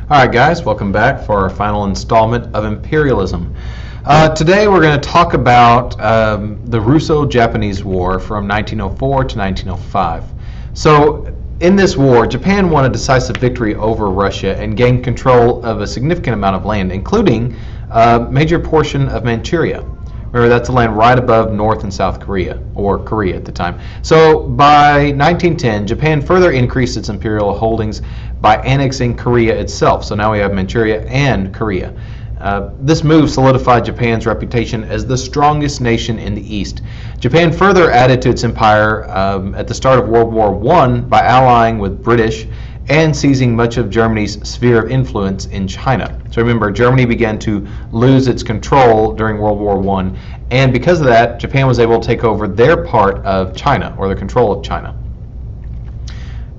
Alright guys, welcome back for our final installment of Imperialism. Today we're going to talk about the Russo-Japanese War from 1904 to 1905. So in this war, Japan won a decisive victory over Russia and gained control of a significant amount of land, including a major portion of Manchuria. Remember, that's the land right above North and South Korea, or Korea at the time. So by 1910, Japan further increased its imperial holdings by annexing Korea itself. So now we have Manchuria and Korea. This move solidified Japan's reputation as the strongest nation in the East. Japan further added to its empire at the start of World War I by allying with British and seizing much of Germany's sphere of influence in China. So remember, Germany began to lose its control during World War I, and because of that, Japan was able to take over their part of China, or the control of China.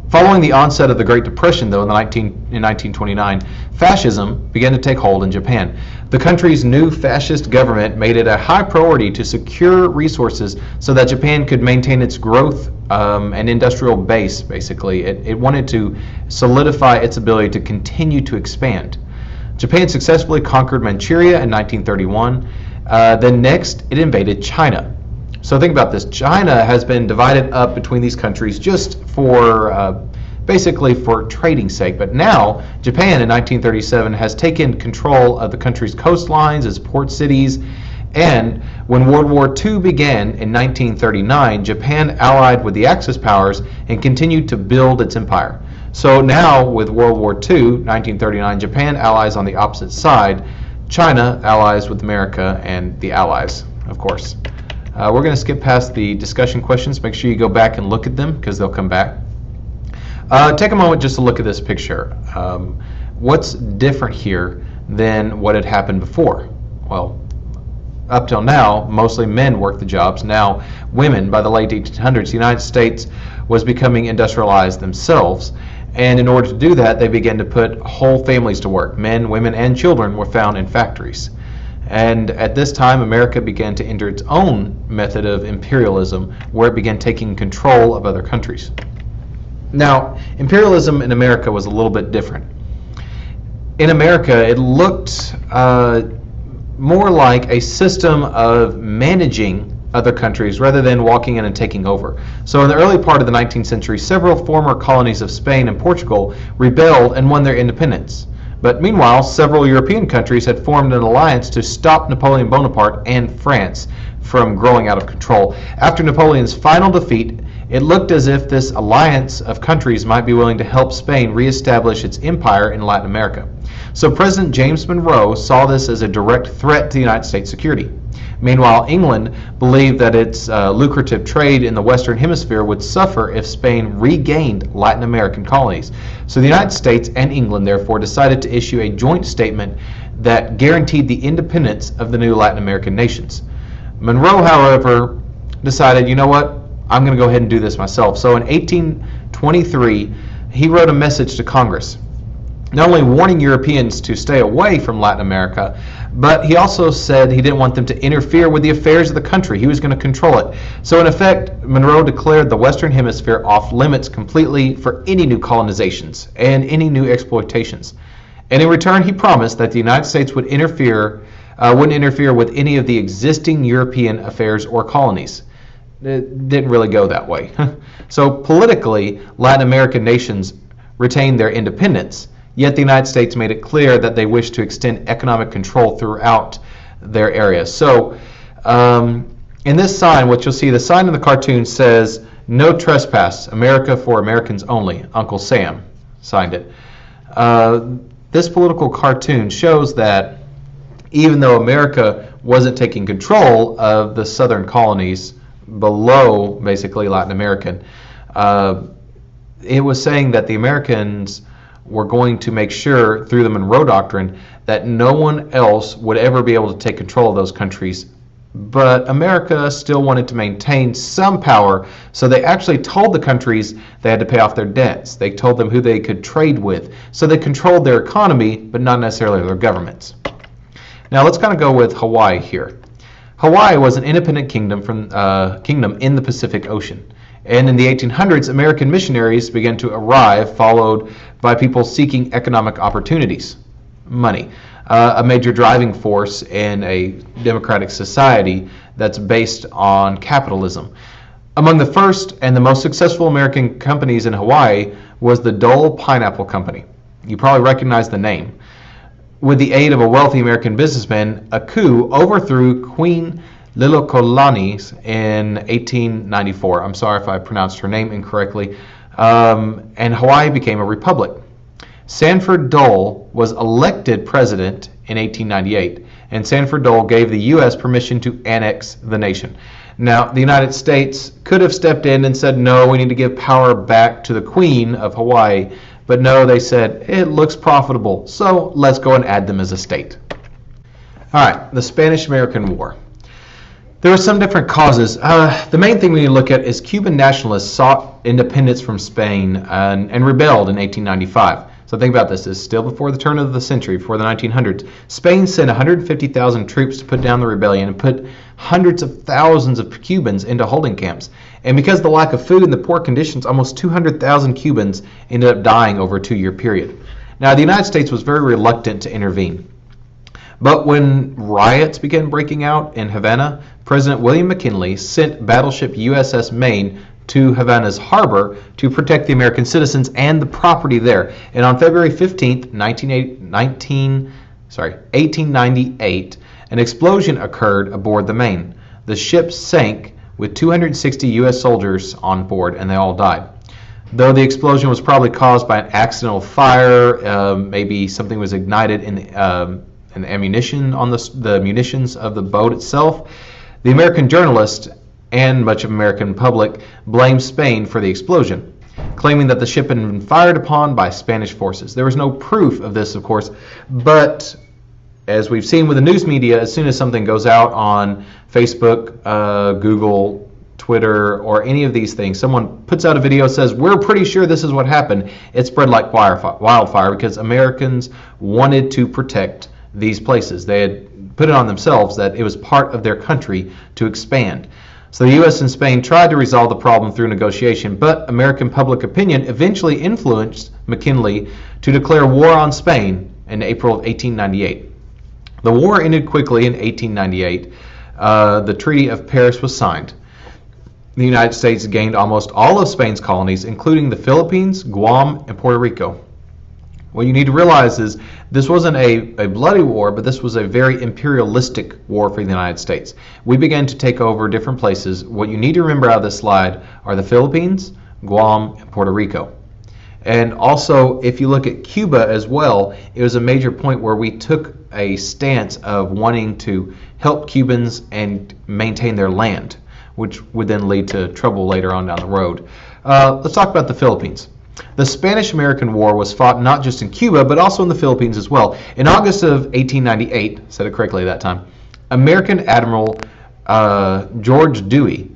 Following the onset of the Great Depression, though, in 1929, fascism began to take hold in Japan. The country's new fascist government made it a high priority to secure resources so that Japan could maintain its growth and industrial base, basically. It wanted to solidify its ability to continue to expand. Japan successfully conquered Manchuria in 1931. Then next, it invaded China. So think about this. China has been divided up between these countries just for basically for trading's sake. But now Japan in 1937 has taken control of the country's coastlines, its port cities, and when World War II began in 1939, Japan allied with the Axis powers and continued to build its empire. So now with World War II, 1939, Japan allies on the opposite side. China allies with America and the Allies, of course. We're going to skip past the discussion questions. Make sure you go back and look at them because they'll come back. Take a moment just to look at this picture. What's different here than what had happened before? Well, up till now, mostly men worked the jobs. Now, women, by the late 1800s, the United States was becoming industrialized themselves. And in order to do that, they began to put whole families to work. Men, women, and children were found in factories. And at this time, America began to enter its own method of imperialism, where it began taking control of other countries. Now, imperialism in America was a little bit different. In America, it looked more like a system of managing other countries rather than walking in and taking over. So in the early part of the 19th century, several former colonies of Spain and Portugal rebelled and won their independence. But meanwhile, several European countries had formed an alliance to stop Napoleon Bonaparte and France from growing out of control. After Napoleon's final defeat, it looked as if this alliance of countries might be willing to help Spain reestablish its empire in Latin America. So President James Monroe saw this as a direct threat to the United States' security. Meanwhile, England believed that its lucrative trade in the Western Hemisphere would suffer if Spain regained Latin American colonies. So the United States and England, therefore, decided to issue a joint statement that guaranteed the independence of the new Latin American nations. Monroe, however, decided, you know what, I'm going to go ahead and do this myself. So in 1823, he wrote a message to Congress, not only warning Europeans to stay away from Latin America, but he also said he didn't want them to interfere with the affairs of the country. He was going to control it. So in effect, Monroe declared the Western Hemisphere off limits completely for any new colonizations and any new exploitations. And in return, he promised that the United States wouldn't interfere with any of the existing European affairs or colonies. It didn't really go that way. So politically, Latin American nations retained their independence, yet the United States made it clear that they wished to extend economic control throughout their area. So in this sign, what you'll see, the sign in the cartoon says, "No trespass, America for Americans only. Uncle Sam" signed it. This political cartoon shows that even though America wasn't taking control of the southern colonies below basically Latin American, it was saying that the Americans were going to make sure through the Monroe Doctrine that no one else would ever be able to take control of those countries. But America still wanted to maintain some power, so they actually told the countries they had to pay off their debts. They told them who they could trade with. So they controlled their economy, but not necessarily their governments. Now let's kind of go with Hawaii here. Hawaii was an independent kingdom in the Pacific Ocean. And in the 1800s, American missionaries began to arrive, followed by people seeking economic opportunities, money, a major driving force in a democratic society that's based on capitalism. Among the first and the most successful American companies in Hawaii was the Dole Pineapple Company. You probably recognize the name. With the aid of a wealthy American businessman, a coup overthrew Queen Liliuokalani in 1894. I'm sorry if I pronounced her name incorrectly. And Hawaii became a republic. Sanford Dole was elected president in 1898, and Sanford Dole gave the U.S. permission to annex the nation. Now, the United States could have stepped in and said, no, we need to give power back to the Queen of Hawaii, but no, they said, it looks profitable, so let's go and add them as a state. All right, the Spanish-American War. There were some different causes. The main thing we need to look at is Cuban nationalists sought independence from Spain and rebelled in 1895. So think about this. It's still before the turn of the century, before the 1900s. Spain sent 150,000 troops to put down the rebellion and put hundreds of thousands of Cubans into holding camps. And because of the lack of food and the poor conditions, almost 200,000 Cubans ended up dying over a 2-year period. Now, the United States was very reluctant to intervene. But when riots began breaking out in Havana, President William McKinley sent battleship USS Maine to Havana's harbor to protect the American citizens and the property there. And on February 15th, 1898, an explosion occurred aboard the Maine. The ship sank with 260 U.S. soldiers on board, and they all died. Though the explosion was probably caused by an accidental fire, maybe something was ignited in the ammunition on the munitions of the boat itself, the American journalist and much of the American public blamed Spain for the explosion, claiming that the ship had been fired upon by Spanish forces. There was no proof of this, of course, but as we've seen with the news media, as soon as something goes out on Facebook, Google, Twitter, or any of these things, someone puts out a video, says, we're pretty sure this is what happened, it spread like wildfire because Americans wanted to protect these places. They had put it on themselves that it was part of their country to expand. So the U.S. and Spain tried to resolve the problem through negotiation, but American public opinion eventually influenced McKinley to declare war on Spain in April of 1898. The war ended quickly in 1898. The Treaty of Paris was signed. The United States gained almost all of Spain's colonies, including the Philippines, Guam, and Puerto Rico. What you need to realize is this wasn't a bloody war, but this was a very imperialistic war for the United States. We began to take over different places. What you need to remember out of this slide are the Philippines, Guam, and Puerto Rico. And also, if you look at Cuba as well, it was a major point where we took a stance of wanting to help Cubans and maintain their land, which would then lead to trouble later on down the road. Let's talk about the Philippines. The Spanish-American War was fought not just in Cuba, but also in the Philippines as well. In August of 1898, said it correctly that time, American Admiral George Dewey,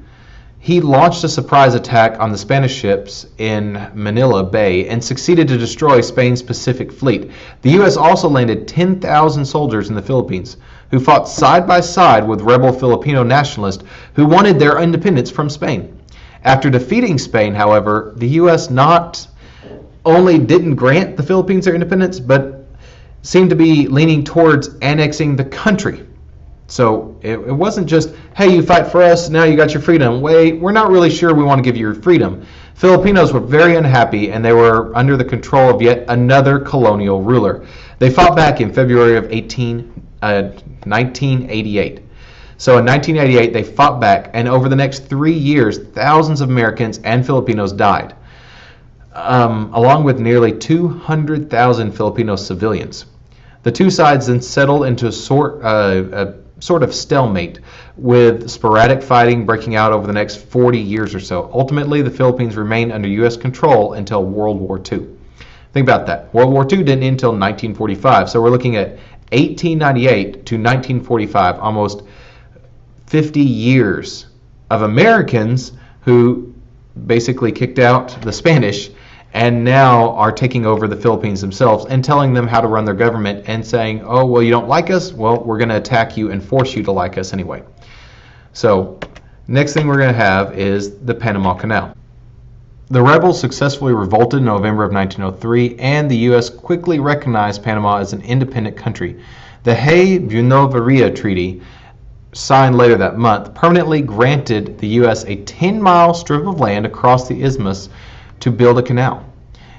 he launched a surprise attack on the Spanish ships in Manila Bay and succeeded to destroy Spain's Pacific Fleet. The U.S. also landed 10,000 soldiers in the Philippines, who fought side by side with rebel Filipino nationalists who wanted their independence from Spain. After defeating Spain, however, the U.S. not only didn't grant the Philippines their independence, but seemed to be leaning towards annexing the country. So it wasn't just, hey, you fight for us, now you got your freedom. Wait, we're not really sure we want to give you your freedom. Filipinos were very unhappy, and they were under the control of yet another colonial ruler. They fought back in February of 1988. So in 1988, they fought back, and over the next 3 years, thousands of Americans and Filipinos died, along with nearly 200,000 Filipino civilians. The two sides then settled into a sort of stalemate, with sporadic fighting breaking out over the next 40 years or so. Ultimately, the Philippines remained under U.S. control until World War II. Think about that. World War II didn't end until 1945, so we're looking at 1898 to 1945, almost 50 years of Americans who basically kicked out the Spanish and now are taking over the Philippines themselves and telling them how to run their government and saying, oh, well, you don't like us? Well, we're going to attack you and force you to like us anyway. So next thing we're going to have is the Panama Canal. The rebels successfully revolted in November of 1903, and the U.S. quickly recognized Panama as an independent country. The Hay-Buenaventura Treaty, signed later that month, permanently granted the U.S. a 10-mile strip of land across the isthmus to build a canal.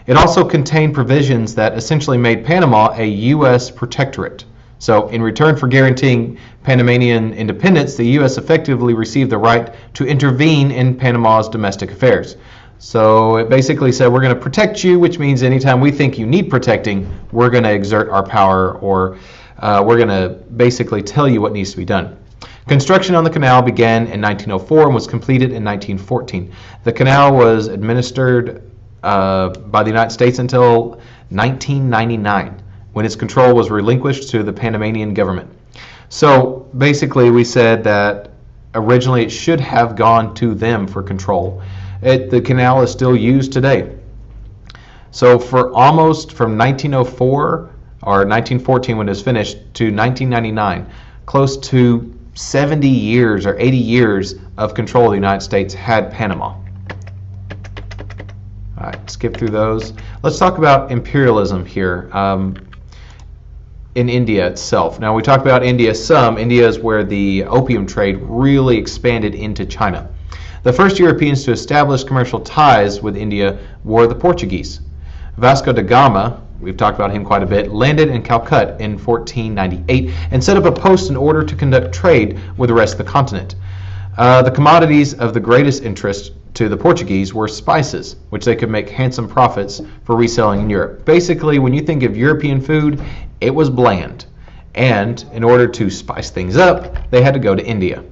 It also contained provisions that essentially made Panama a U.S. protectorate. So, in return for guaranteeing Panamanian independence, the U.S. effectively received the right to intervene in Panama's domestic affairs. So, it basically said, we're going to protect you, which means anytime we think you need protecting, we're going to exert our power, or we're going to basically tell you what needs to be done. Construction on the canal began in 1904 and was completed in 1914. The canal was administered by the United States until 1999, when its control was relinquished to the Panamanian government. So basically we said that originally it should have gone to them for control. The canal is still used today. So for almost from 1904 or 1914 when it was finished to 1999, close to 70 years or 80 years of control of the United States had Panama. All right, skip through those. Let's talk about imperialism here in India itself. Now, we talked about India some. India is where the opium trade really expanded into China. The first Europeans to establish commercial ties with India were the Portuguese. Vasco da Gama, we've talked about him quite a bit, landed in Calcutta in 1498 and set up a post in order to conduct trade with the rest of the continent. The commodities of the greatest interest to the Portuguese were spices, which they could make handsome profits for reselling in Europe. Basically, when you think of European food, it was bland. And in order to spice things up, they had to go to India.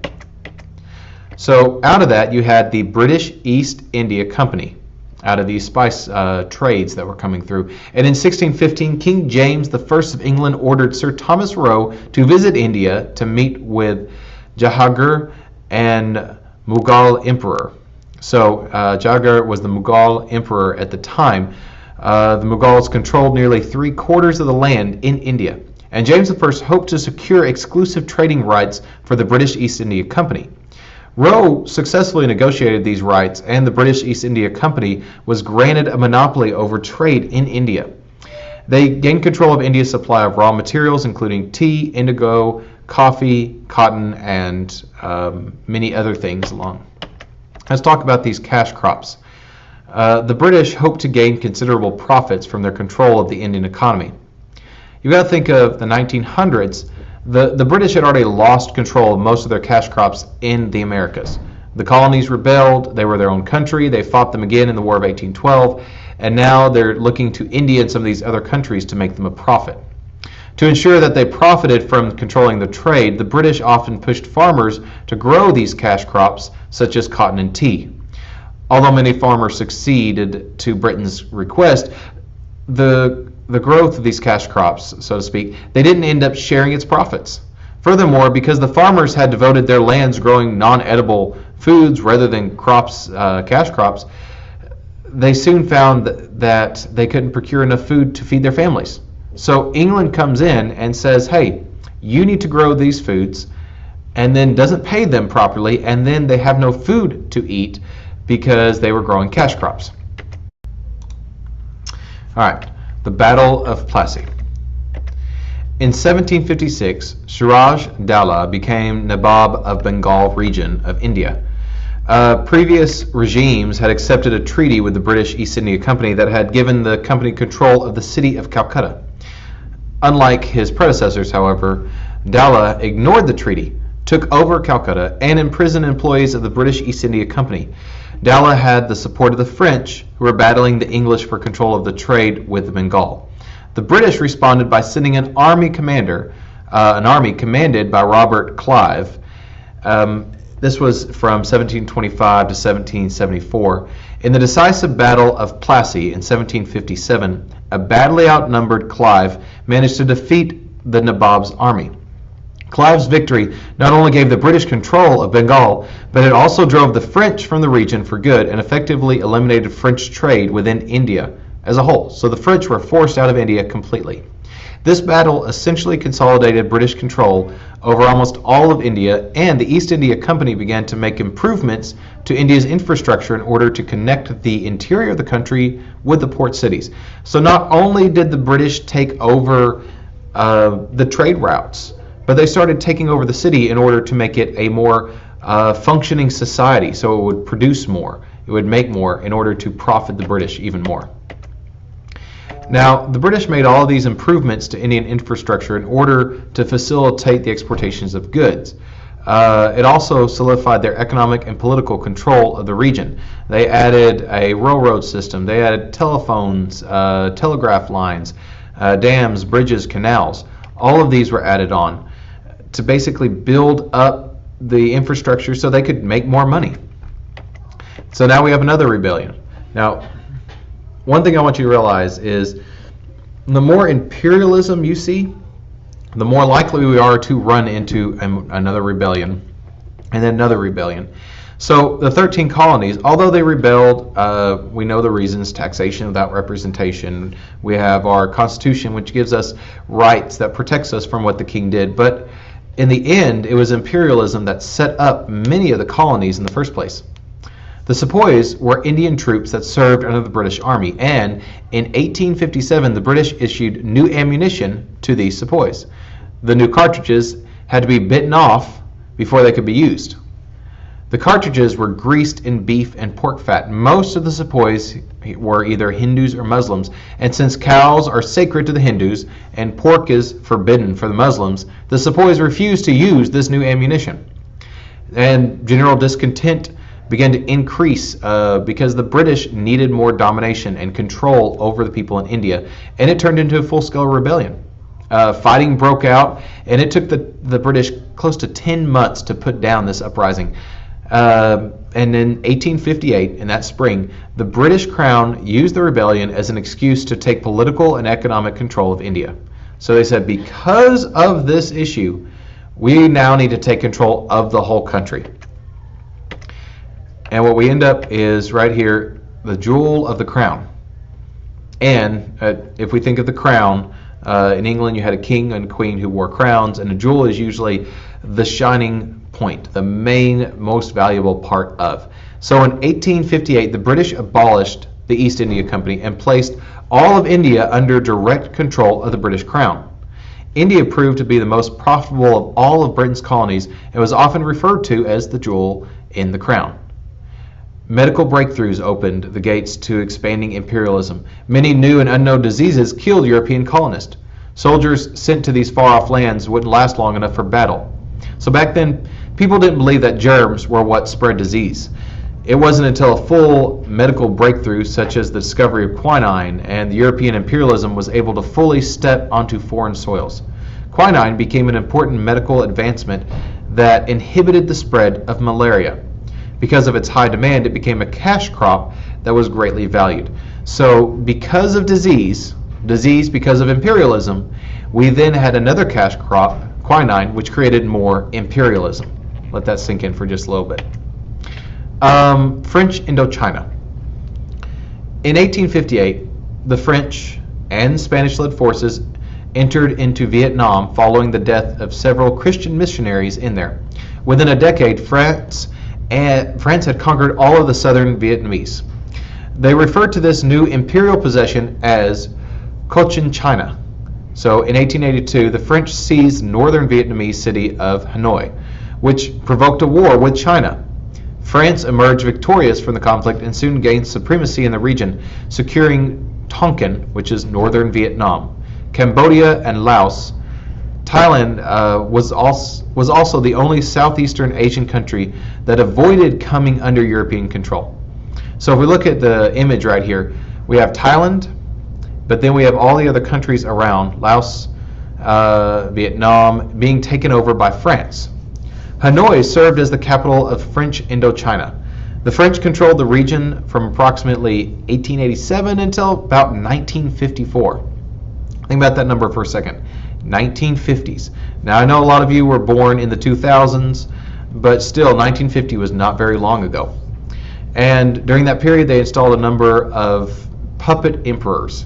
So out of that, you had the British East India Company, out of these spice trades that were coming through. And in 1615, King James I of England ordered Sir Thomas Roe to visit India to meet with Jahangir and Mughal Emperor. So Jahangir was the Mughal Emperor at the time. The Mughals controlled nearly 3/4 of the land in India. And James I hoped to secure exclusive trading rights for the British East India Company. Roe successfully negotiated these rights, and the British East India Company was granted a monopoly over trade in India. They gained control of India's supply of raw materials, including tea, indigo, coffee, cotton, and many other things along. Let's talk about these cash crops. The British hoped to gain considerable profits from their control of the Indian economy. You've got to think of the 1900s. The British had already lost control of most of their cash crops in the Americas. The colonies rebelled, they were their own country, they fought them again in the War of 1812, and now they're looking to India and some of these other countries to make them a profit. To ensure that they profited from controlling the trade, the British often pushed farmers to grow these cash crops, such as cotton and tea. Although many farmers succeeded to Britain's request, the growth of these cash crops, so to speak, they didn't end up sharing its profits. Furthermore, because the farmers had devoted their lands growing non-edible foods rather than crops, cash crops, they soon found that they couldn't procure enough food to feed their families. So England comes in and says, hey, you need to grow these foods, and then doesn't pay them properly, and then they have no food to eat because they were growing cash crops. All right. The Battle of Plassey. In 1756, Suraj Dowlah became Nawab of Bengal region of India. Previous regimes had accepted a treaty with the British East India Company that had given the company control of the city of Calcutta. Unlike his predecessors, however, Dowlah ignored the treaty, took over Calcutta, and imprisoned employees of the British East India Company. Dowlah had the support of the French, who were battling the English for control of the trade with Bengal. The British responded by sending an army commanded by Robert Clive. This was from 1725 to 1774. In the decisive Battle of Plassey in 1757, a badly outnumbered Clive managed to defeat the Nawab's army. Clive's victory not only gave the British control of Bengal, but it also drove the French from the region for good and effectively eliminated French trade within India as a whole. So the French were forced out of India completely. This battle essentially consolidated British control over almost all of India, and the East India Company began to make improvements to India's infrastructure in order to connect the interior of the country with the port cities. So not only did the British take over the trade routes, but they started taking over the city in order to make it a more functioning society, so it would produce more, it would make more in order to profit the British even more. Now, the British made all of these improvements to Indian infrastructure in order to facilitate the exportations of goods. It also solidified their economic and political control of the region. They added a railroad system, they added telephones, telegraph lines, dams, bridges, canals. All of these were added on to basically build up the infrastructure so they could make more money. So now we have another rebellion. Now, one thing I want you to realize is the more imperialism you see, the more likely we are to run into another rebellion and then another rebellion. So the 13 colonies, although they rebelled, we know the reasons: taxation without representation. We have our constitution, which gives us rights that protects us from what the king did. But in the end, it was imperialism that set up many of the colonies in the first place. The sepoys were Indian troops that served under the British Army, and in 1857 the British issued new ammunition to these sepoys. The new cartridges had to be bitten off before they could be used. The cartridges were greased in beef and pork fat. Most of the sepoys were either Hindus or Muslims, and since cows are sacred to the Hindus and pork is forbidden for the Muslims, the sepoys refused to use this new ammunition. And general discontent began to increase because the British needed more domination and control over the people in India, and it turned into a full-scale rebellion. Fighting broke out, and it took the British close to 10 months to put down this uprising. And in 1858, in that spring, the British Crown used the rebellion as an excuse to take political and economic control of India. So they said, because of this issue, we now need to take control of the whole country. And what we end up is right here, the jewel of the crown. And if we think of the crown, in England you had a king and queen who wore crowns, and a jewel is usually the shining point, the main, most valuable part of. So in 1858, the British abolished the East India Company and placed all of India under direct control of the British Crown. India proved to be the most profitable of all of Britain's colonies and was often referred to as the jewel in the crown. Medical breakthroughs opened the gates to expanding imperialism. Many new and unknown diseases killed European colonists. Soldiers sent to these far-off lands wouldn't last long enough for battle. So back then, people didn't believe that germs were what spread disease. It wasn't until a full medical breakthrough, such as the discovery of quinine, and the European imperialism was able to fully step onto foreign soils. Quinine became an important medical advancement that inhibited the spread of malaria. Because of its high demand, it became a cash crop that was greatly valued. So because of disease because of imperialism, we then had another cash crop, quinine, which created more imperialism. Let that sink in for just a little bit. French Indochina. In 1858, the French and Spanish-led forces entered into Vietnam following the death of several Christian missionaries in there. Within a decade, France had conquered all of the southern Vietnamese. They referred to this new imperial possession as Cochin China. So in 1882, the French seized northern Vietnamese city of Hanoi, which provoked a war with China. France emerged victorious from the conflict and soon gained supremacy in the region, securing Tonkin, which is northern Vietnam, Cambodia, and Laos. Thailand was also the only Southeastern Asian country that avoided coming under European control. So if we look at the image right here, we have Thailand, but then we have all the other countries around, Laos, Vietnam, being taken over by France. Hanoi served as the capital of French Indochina. The French controlled the region from approximately 1887 until about 1954. Think about that number for a second. 1950s. Now I know a lot of you were born in the 2000s, but still 1950 was not very long ago. And during that period they installed a number of puppet emperors.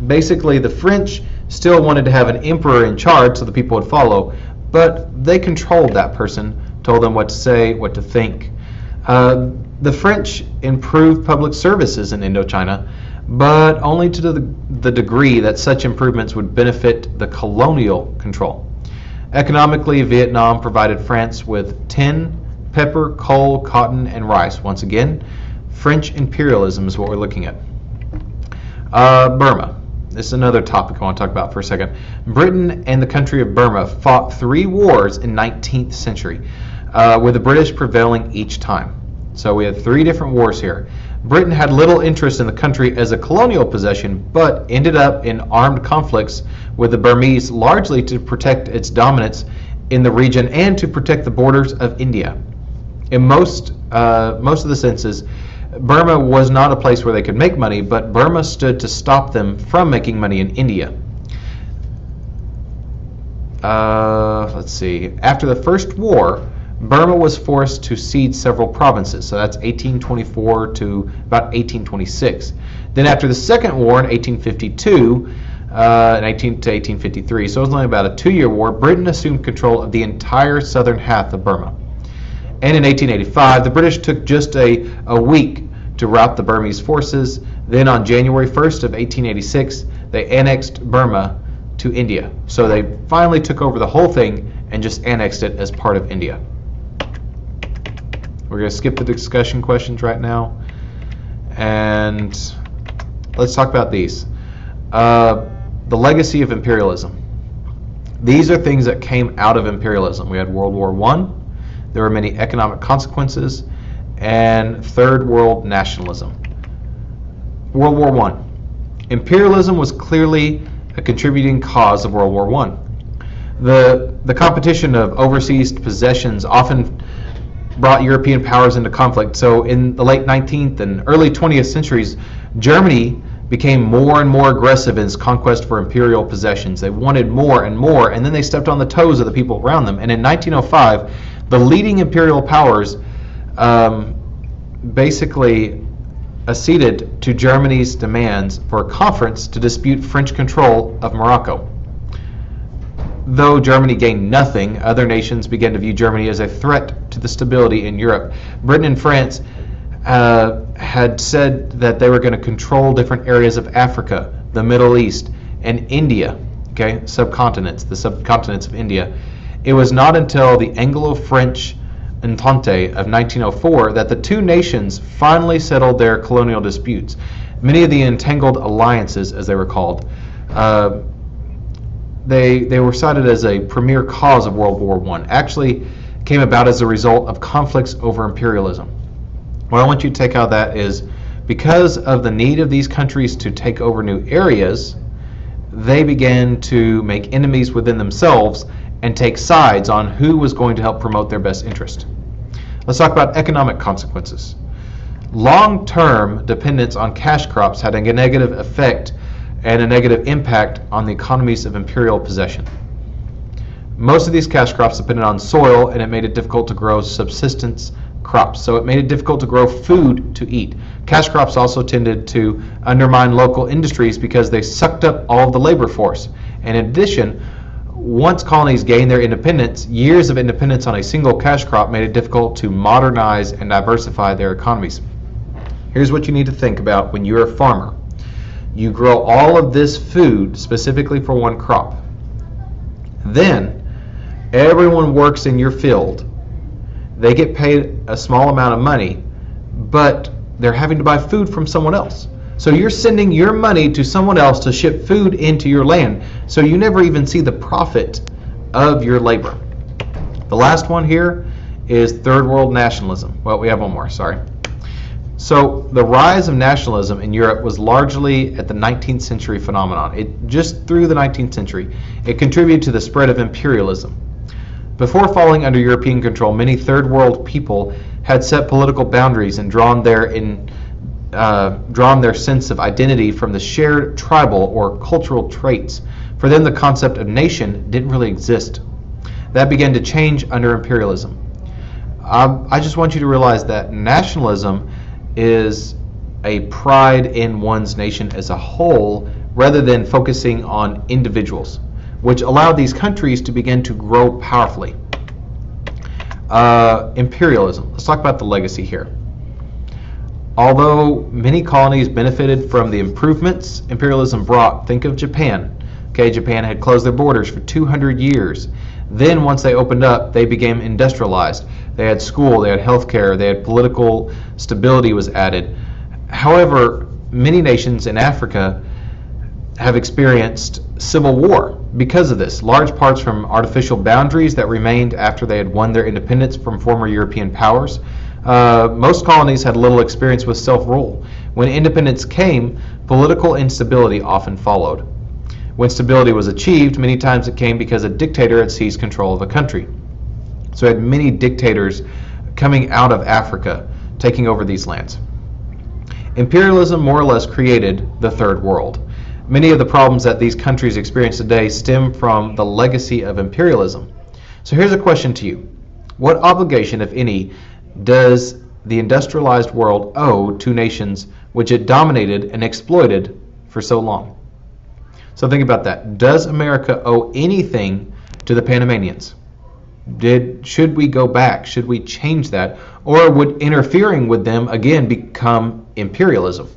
Basically the French still wanted to have an emperor in charge so the people would follow, but they controlled that person, told them what to say, what to think. The French improved public services in Indochina, but only to the degree that such improvements would benefit the colonial control. Economically, Vietnam provided France with tin, pepper, coal, cotton, and rice. Once again, French imperialism is what we're looking at. Burma. This is another topic I want to talk about for a second. Britain and the country of Burma fought 3 wars in 19th century, with the British prevailing each time. So we had 3 different wars here. Britain had little interest in the country as a colonial possession, but ended up in armed conflicts with the Burmese, largely to protect its dominance in the region and to protect the borders of India. In most of the senses, Burma was not a place where they could make money, but Burma stood to stop them from making money in India. Let's see. After the First War, Burma was forced to cede several provinces, so that's 1824 to about 1826. Then after the Second War in 1852, and 18 to 1853, so it was only about a 2-year war, Britain assumed control of the entire southern half of Burma. And in 1885, the British took just a week to rout the Burmese forces. Then on January 1st of 1886, they annexed Burma to India. So they finally took over the whole thing and just annexed it as part of India. We're going to skip the discussion questions right now, and let's talk about these. The legacy of imperialism. These are things that came out of imperialism. We had World War I, there were many economic consequences, and Third World nationalism. World War I. Imperialism was clearly a contributing cause of World War I. The competition of overseas possessions often brought European powers into conflict. So in the late 19th and early 20th centuries, Germany became more and more aggressive in its conquest for imperial possessions. They wanted more and more, and then they stepped on the toes of the people around them. And in 1905, the leading imperial powers basically acceded to Germany's demands for a conference to dispute French control of Morocco. Though Germany gained nothing, other nations began to view Germany as a threat to the stability in Europe. Britain and France had said that they were going to control different areas of Africa, the Middle East, and India, okay, the subcontinents of India. It was not until the Anglo-French Entente of 1904 that the 2 nations finally settled their colonial disputes. Many of the entangled alliances, as they were called, they were cited as a premier cause of World War I. Actually came about as a result of conflicts over imperialism. What I want you to take out of that is, because of the need of these countries to take over new areas, they began to make enemies within themselves and take sides on who was going to help promote their best interest. Let's talk about economic consequences. Long-term dependence on cash crops had a negative effect and a negative impact on the economies of imperial possession. Most of these cash crops depended on soil, and it made it difficult to grow subsistence crops. So it made it difficult to grow food to eat. Cash crops also tended to undermine local industries because they sucked up all of the labor force. And in addition, once colonies gained their independence, years of independence on a single cash crop made it difficult to modernize and diversify their economies. Here's what you need to think about when you're a farmer. You grow all of this food specifically for one crop. Then everyone works in your field. They get paid a small amount of money, but they're having to buy food from someone else. So you're sending your money to someone else to ship food into your land. So you never even see the profit of your labor. The last one here is Third World nationalism. Well, we have one more, sorry. So the rise of nationalism in Europe was largely at the 19th century phenomenon. Just through the 19th century, it contributed to the spread of imperialism. Before falling under European control, many Third World people had set political boundaries and drawn their sense of identity from the shared tribal or cultural traits. For them, the concept of nation didn't really exist. That began to change under imperialism. I just want you to realize that nationalism is a pride in one's nation as a whole rather than focusing on individuals, which allowed these countries to begin to grow powerfully. Imperialism. Let's talk about the legacy here. Although many colonies benefited from the improvements imperialism brought, think of Japan. Okay, Japan had closed their borders for 200 years. Then once they opened up, they became industrialized. They had school, they had healthcare, they had political stability was added. However, many nations in Africa have experienced civil war because of this, large parts from artificial boundaries that remained after they had won their independence from former European powers. Most colonies had little experience with self-rule. When independence came, political instability often followed. When stability was achieved, many times it came because a dictator had seized control of a country. So we had many dictators coming out of Africa, taking over these lands. Imperialism more or less created the Third World. Many of the problems that these countries experience today stem from the legacy of imperialism. So here's a question to you. What obligation, if any, does the industrialized world owe to nations which it dominated and exploited for so long? So think about that. Does America owe anything to the Panamanians? Should we go back? Should we change that? Or would interfering with them again become imperialism?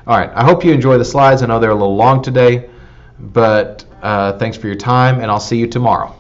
All right, I hope you enjoy the slides. I know they're a little long today, but thanks for your time, and I'll see you tomorrow.